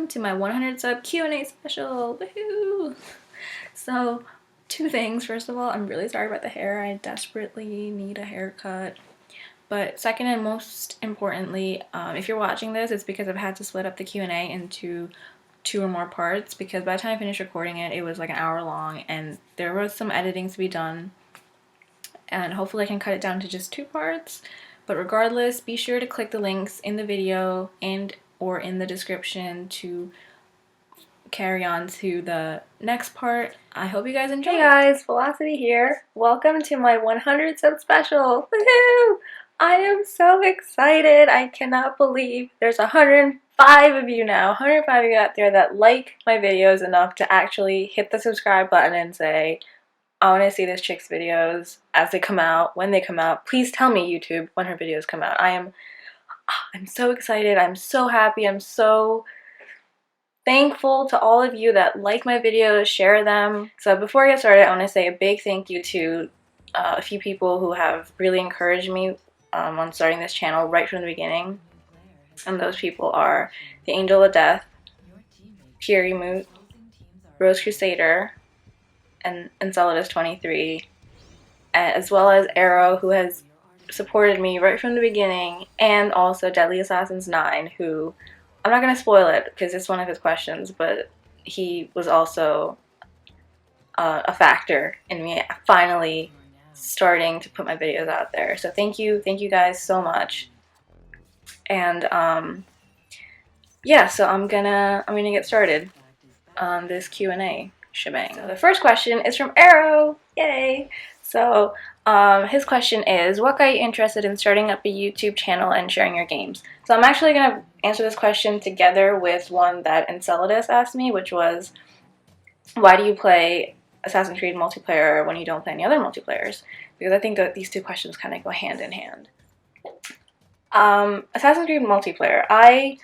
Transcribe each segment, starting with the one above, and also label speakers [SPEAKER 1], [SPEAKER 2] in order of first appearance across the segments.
[SPEAKER 1] welcome to my 100 sub Q&A special. Woohoo! So, two things. First of all, I'm really sorry about the hair. I desperately need a haircut. But second and most importantly, if you're watching this, it's because I've had to split up the Q&A into 2 or more parts, because by the time I finished recording it, it was like an hour long and there was some editing to be done, and hopefully I can cut it down to just 2 parts. But regardless, be sure to click the links in the video and or in the description to carry on to the next part. I hope you guys enjoy. Hey guys, Velocitea here. Welcome to my 100 sub special. Woohoo! I am so excited. I cannot believe there's 105 of you now. 105 of you out there that like my videos enough to actually hit the subscribe button and say, I want to see this chick's videos as they come out, when they come out. Please tell me, YouTube, when her videos come out. I'm so excited. I'm so happy. I'm so thankful to all of you that like my videos, share them. So before I get started, I want to say a big thank you to a few people who have really encouraged me on starting this channel right from the beginning. And those people are the Angel of Death, Fury Moot, Rose Crusader, and Enceladus 23, as well as Aero, who has supported me right from the beginning, and also Deadly Assassins 9, who, I'm not going to spoil it because it's one of his questions, but he was also a factor in me finally starting to put my videos out there. So thank you guys so much. And yeah, so I'm gonna get started on this Q&A shebang. So the first question is from Aero. Yay! So his question is, what got you interested in starting up a YouTube channel and sharing your games? So I'm actually going to answer this question together with one that Enceladus asked me, which was, why do you play Assassin's Creed multiplayer when you don't play any other multiplayers? Because I think that these two questions kind of go hand in hand. Assassin's Creed multiplayer. I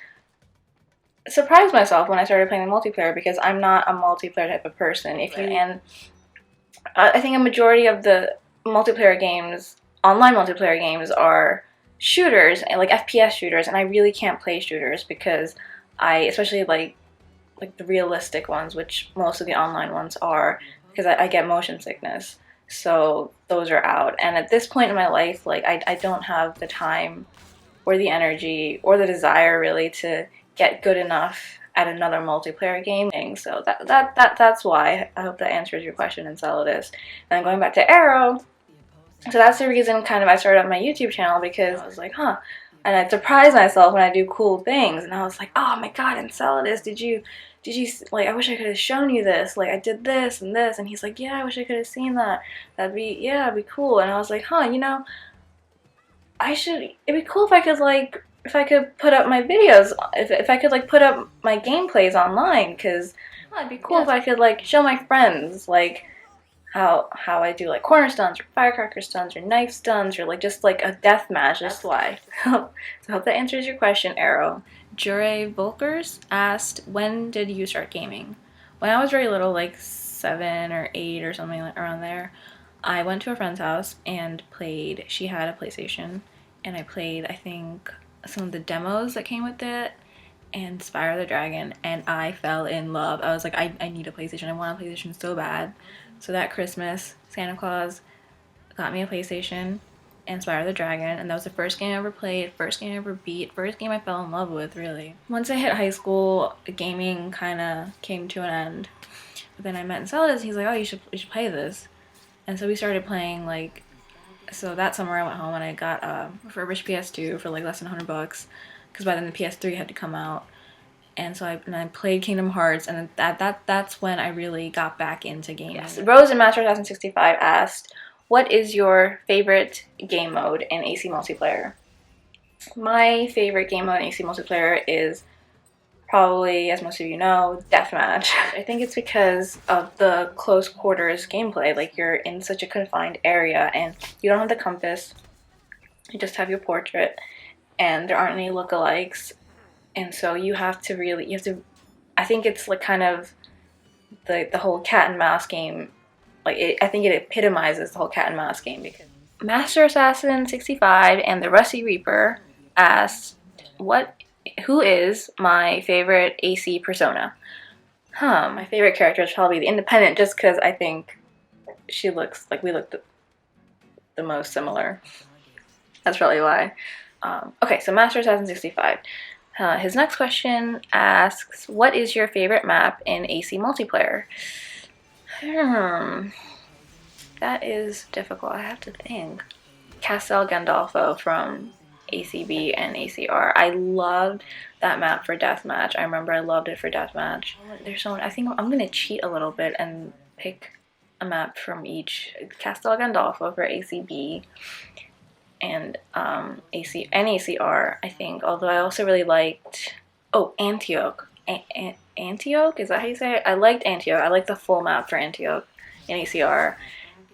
[SPEAKER 1] surprised myself when I started playing the multiplayer because I'm not a multiplayer type of person. And I think a majority of the multiplayer games, online multiplayer games, are shooters, like FPS shooters, and I really can't play shooters because especially like the realistic ones, which most of the online ones are, because I get motion sickness. So those are out. And at this point in my life, like I don't have the time or the energy or the desire really to get good enough at another multiplayer game. So that's why. I hope that answers your question, Enceladus. And then going back to Aero, so that's the reason kind of I started up my YouTube channel, because I was like, huh, and I surprise myself when I do cool things, and I was like, oh my god, Enceladus, did you like, I wish I could have shown you this, like I did this and this, and he's like, yeah, I wish I could have seen that, that'd be cool. And I was like, huh, you know, it'd be cool if I could like, if I could put up my videos, if I could like put up my gameplays online, because it'd be cool if I could like show my friends like how I do like corner stuns or firecracker stuns or knife stuns or like just like a death match. That's why. So I hope that answers your question, Aero. Jurre Volkers asked, when did you start gaming? When I was very little, like 7 or 8 or something like around there, I went to a friend's house and played. She had a PlayStation, and I played, I think, some of the demos that came with it and Spyro the Dragon, and I fell in love. I was like, I need a PlayStation. I want a PlayStation so bad. So that Christmas, Santa Claus got me a PlayStation and Spyro the Dragon, and that was the first game I ever played, first game I ever beat, first game I fell in love with, really. Once I hit high school, gaming kind of came to an end. But then I met Enceladus, he's like, oh, you should play this. And so we started playing, like, so that summer I went home and I got a refurbished PS2 for like less than $100, because by then the PS3 had to come out. And so I played Kingdom Hearts, and that's when I really got back into gaming. Yes. Rose and MasterAssassin65 asked, what is your favorite game mode in AC multiplayer? My favorite game mode in AC multiplayer is probably, as most of you know, deathmatch. I think it's because of the close quarters gameplay. Like, you're in such a confined area and you don't have the compass, you just have your portrait, and there aren't any lookalikes. And so you have to, I think it's like kind of the whole cat and mouse game, like I think it epitomizes the whole cat and mouse game. Because MasterAssassin65 and TheRustyReaper asked, what who is my favorite AC persona? My favorite character is probably the Independent, just because I think she looks like we look the most similar. That's probably why. Okay, so MasterAssassin65. His next question asks, what is your favorite map in AC multiplayer? That is difficult. I have to think. Castel Gandolfo from ACB and ACR. I loved that map for deathmatch. I remember I loved it for deathmatch. There's so many. I think I'm gonna cheat a little bit and pick a map from each. Castel Gandolfo for ACB and ACR, I think. Although I also really liked Antioch. Antioch? Is that how you say it? I liked Antioch. I liked the full map for Antioch in ACR.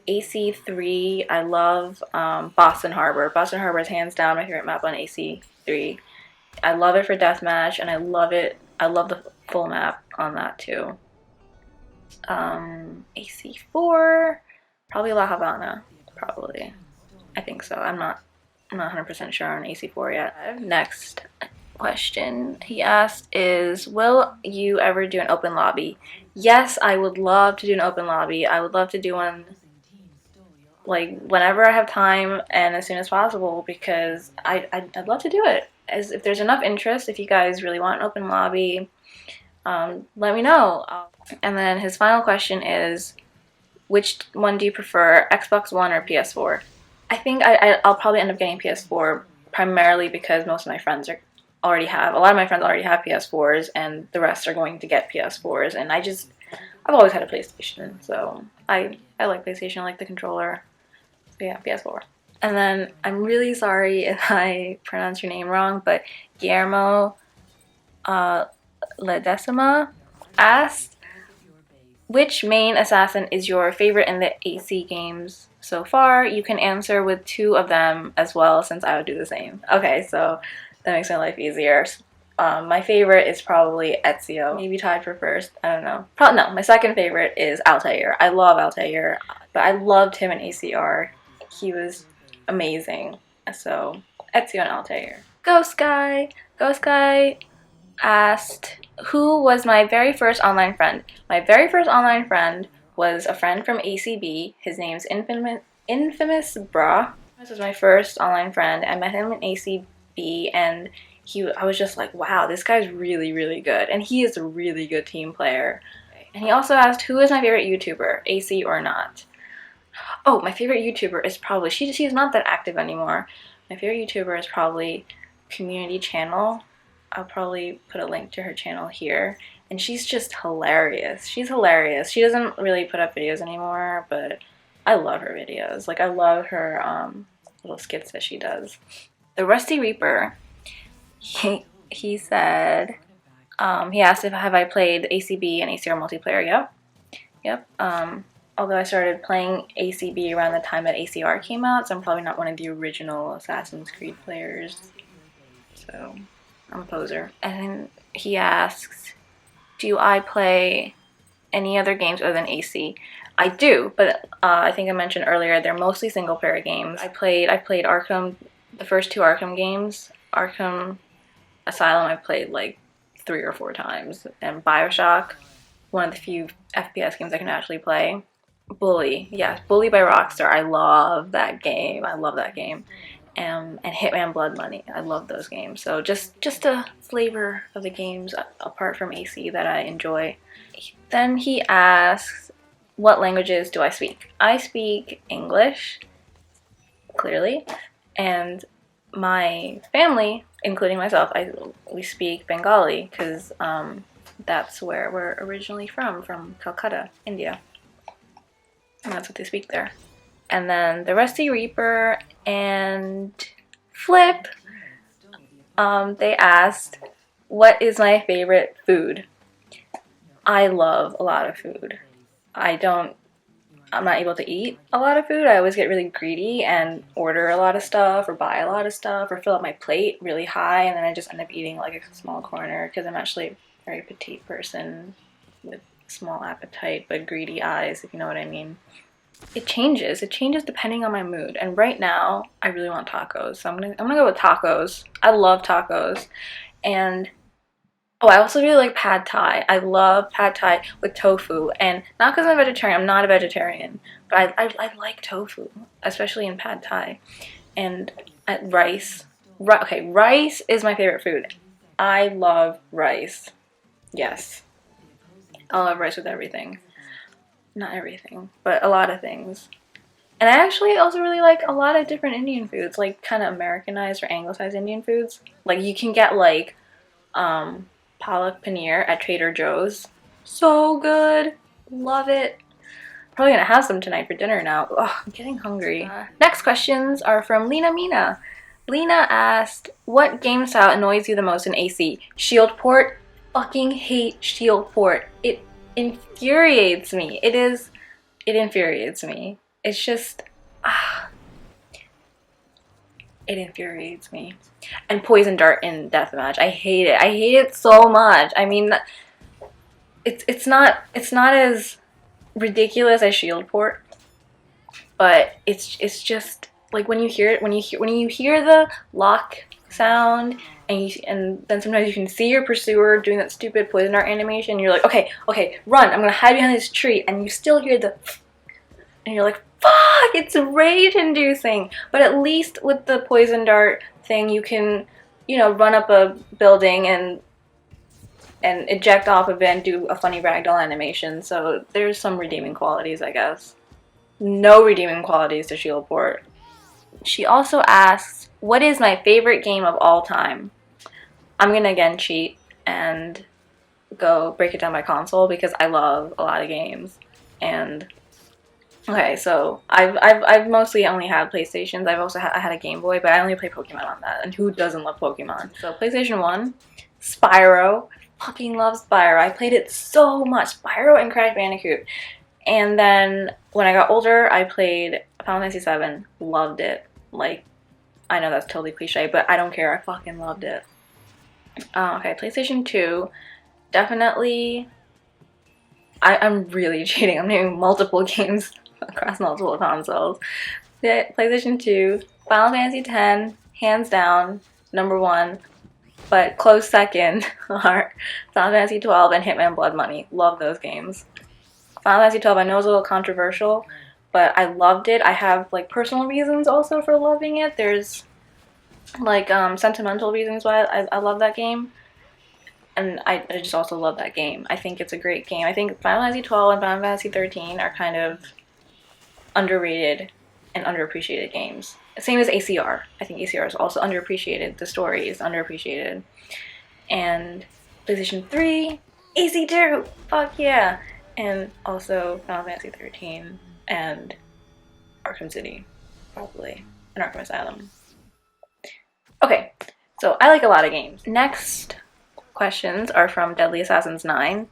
[SPEAKER 1] AC3, I love Boston Harbor. Boston Harbor is hands down my favorite map on AC3. I love it for deathmatch, and I love the full map on that too. AC4, probably La Habana, probably. I think so. I'm not 100% sure on AC4 yet. Next question he asked is, will you ever do an open lobby? Yes, I would love to do an open lobby. I would love to do one like whenever I have time and as soon as possible, because I'd love to do it. As if there's enough interest, if you guys really want an open lobby, let me know. And then his final question is, which one do you prefer, Xbox One or PS4? I think I'll probably end up getting PS4 primarily because most of my friends a lot of my friends already have PS4s, and the rest are going to get PS4s, and I've always had a PlayStation, so I like PlayStation, I like the controller. So yeah, PS4. And then, I'm really sorry if I pronounce your name wrong, but Guillermo Ledesma asked, which main assassin is your favorite in the AC games so far? You can answer with 2 of them as well, since I would do the same. Okay, so that makes my life easier. My favorite is probably Ezio, maybe tied for first, I don't know. No, my second favorite is Altair. I love Altair, but I loved him in ACR. He was amazing. So, Ezio and Altair. Ghost Guy asked, who was my very first online friend? My very first online friend was a friend from ACB. His name's Infamous Bra. This was my first online friend. I met him in ACB, and I was just like, wow, this guy's really, really good. And he is a really good team player. And he also asked, who is my favorite YouTuber, AC or not? Oh, my favorite YouTuber is probably, she's not that active anymore. My favorite YouTuber is probably Community Channel. I'll probably put a link to her channel here. And she's just hilarious. She's hilarious. She doesn't really put up videos anymore, but I love her videos. Like, I love her little skits that she does. TheRustyReaper, he said, he asked if have I played ACB and ACR multiplayer. Yep. Although I started playing ACB around the time that ACR came out, so I'm probably not one of the original Assassin's Creed players. So, I'm a poser. And then he asks, do I play any other games other than AC? I do, but I think I mentioned earlier, they're mostly single-player games. I played Arkham, the first 2 Arkham games. Arkham Asylum I played like 3 or 4 times. And Bioshock, one of the few FPS games I can actually play. Bully by Rockstar. I love that game. And Hitman Blood Money. I love those games. So just a flavor of the games apart from AC that I enjoy. Then he asks, what languages do I speak? I speak English, clearly, and my family, including myself, we speak Bengali, because that's where we're originally from Calcutta, India. And that's what they speak there. And then TheRustyReaper and Flip, they asked, what is my favorite food? I love a lot of food. I'm not able to eat a lot of food. I always get really greedy and order a lot of stuff or buy a lot of stuff or fill up my plate really high, and then I just end up eating like a small corner because I'm actually a very petite person with small appetite but greedy eyes, if you know what I mean. It changes depending on my mood, and right now I really want tacos, so I'm gonna go with tacos. I love tacos, And oh, I also really like pad thai. I love pad thai with tofu, and not because I'm a vegetarian. I'm not a vegetarian, but I like tofu, especially in pad thai. And rice. Okay, rice is my favorite food. I love rice. Yes, I love rice with everything. Not everything, but a lot of things. And I actually also really like a lot of different Indian foods, like kind of Americanized or anglicized Indian foods. Like you can get like palak paneer at Trader Joe's. So good. Love it. Probably gonna have some tonight for dinner now. Ugh, I'm getting hungry. Next questions are from Leena Meena. Leena asked, what game style annoys you the most in AC? Shield port? Fucking hate shield port. It infuriates me. It infuriates me. It's just, it infuriates me. And poison dart in deathmatch. I hate it. I hate it so much. I mean, it's not as ridiculous as shield port, but it's just like when you hear it, when you hear the lock sound, and then sometimes you can see your pursuer doing that stupid poison dart animation. You're like, okay, run! I'm gonna hide behind this tree, and you still hear the, and you're like, fuck! It's rage-inducing. But at least with the poison dart thing, you can, you know, run up a building and eject off of it and do a funny ragdoll animation. So there's some redeeming qualities, I guess. No redeeming qualities to shield port. She also asks, what is my favorite game of all time? I'm gonna again cheat and go break it down by console because I love a lot of games. And okay, so I've mostly only had PlayStations. I've also I had a Game Boy, but I only play Pokemon on that. And who doesn't love Pokemon? So PlayStation 1, Spyro. Fucking love Spyro. I played it so much. Spyro and Crash Bandicoot. And then when I got older, I played Final Fantasy VII. Loved it. Like, I know that's totally cliche, but I don't care. I fucking loved it. Okay, PlayStation 2. Definitely. I'm really cheating. I'm naming multiple games across multiple consoles. PlayStation 2, Final Fantasy X, hands down, #1. But close second are Final Fantasy 12 and Hitman Blood Money. Love those games. Final Fantasy 12 I know is a little controversial, but I loved it. I have like personal reasons also for loving it. There's like sentimental reasons why I love that game. And I just also love that game. I think it's a great game. I think Final Fantasy 12 and Final Fantasy 13 are kind of underrated and underappreciated games. Same as ACR. I think ACR is also underappreciated. The story is underappreciated. And PlayStation 3, AC2, fuck yeah! And also Final Fantasy 13 and Arkham City, probably, and Arkham Asylum. Okay, so I like a lot of games. Next questions are from Deadly Assassins 9.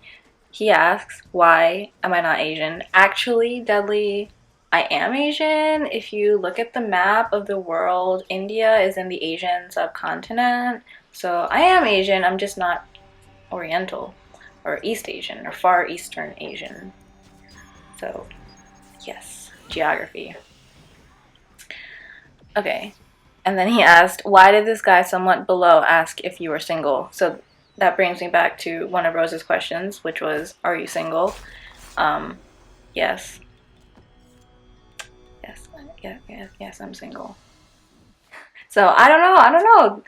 [SPEAKER 1] He asks, why am I not Asian? Actually, Deadly, I am Asian. If you look at the map of the world, India is in the Asian subcontinent. So I am Asian, I'm just not Oriental or East Asian or Far Eastern Asian. So yes, geography. Okay, and then he asked, why did this guy somewhat below ask if you were single? So that brings me back to one of Rose's questions, which was, are you single? Yes. Yes, I'm single. So, I don't know.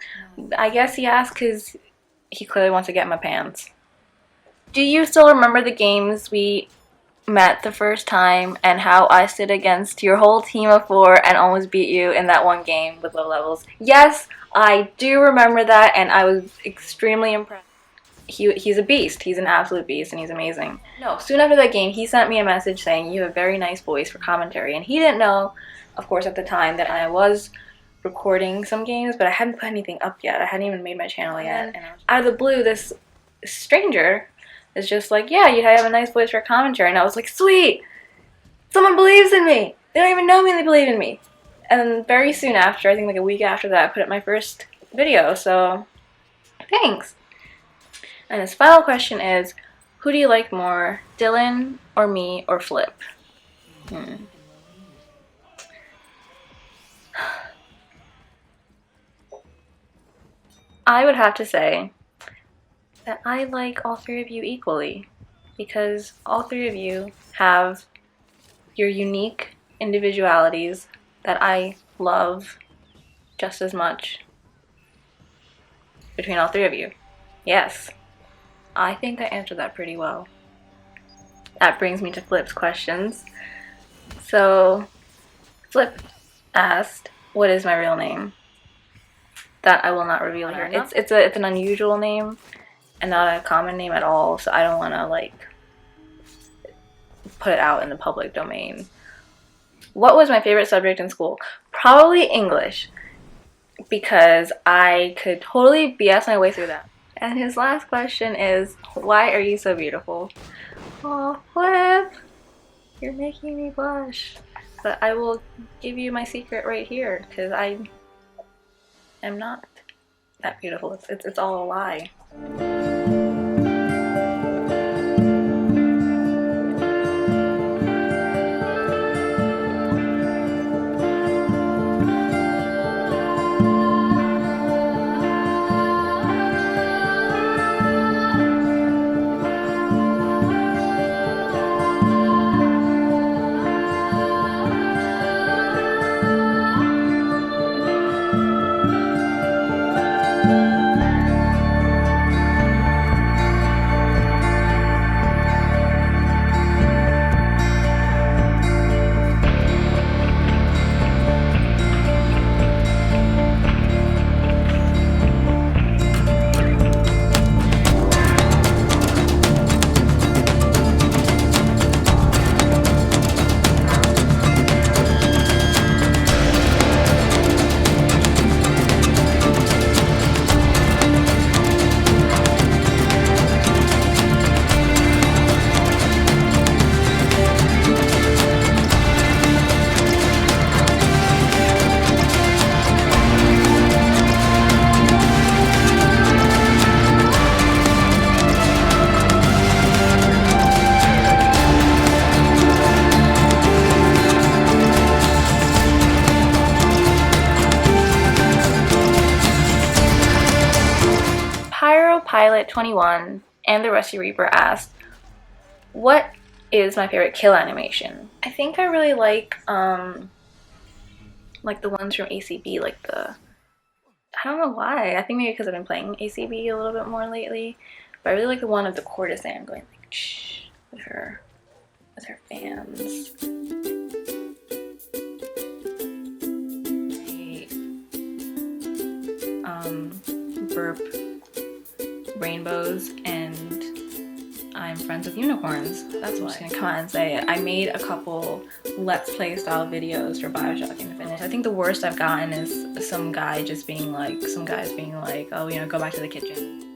[SPEAKER 1] I guess he asked because he clearly wants to get in my pants. Do you still remember the games we met the first time and how I stood against your whole team of 4 and almost beat you in that one game with low levels? Yes, I do remember that, and I was extremely impressed. He's a beast. He's an absolute beast, and he's amazing. No, soon after that game, he sent me a message saying, you have a very nice voice for commentary, and he didn't know, of course, at the time that I was recording some games, but I hadn't put anything up yet. I hadn't even made my channel yet. And out of the blue, this stranger is just like, yeah, you have a nice voice for commentary, and I was like, sweet! Someone believes in me! They don't even know me, they believe in me! And very soon after, I think like a week after that, I put up my first video, so thanks! And his final question is, who do you like more, Dylan or me or Flip? I would have to say that I like all three of you equally, because all three of you have your unique individualities that I love just as much between all three of you. Yes, I think I answered that pretty well. That brings me to Flip's questions. So, Flip asked, what is my real name? That I will not reveal here. It's an unusual name and not a common name at all, so I don't want to like put it out in the public domain. What was my favorite subject in school? Probably English, because I could totally BS my way through that. And his last question is, why are you so beautiful? Oh, Flip, you're making me blush. But I will give you my secret right here, because I am not that beautiful. It's all a lie. Pilot21 and TheRustyReaper asked, what is my favorite kill animation? I think I really like the ones from ACB, like I don't know why. I think maybe because I've been playing ACB a little bit more lately, but I really like the one of the courtesan going like shh with her fans. Burp rainbows and I'm friends with unicorns. That's why. I'm just gonna come out and say it. I made a couple Let's Play style videos for Bioshock Infinite. I think the worst I've gotten is some guys being like, oh, you know, go back to the kitchen.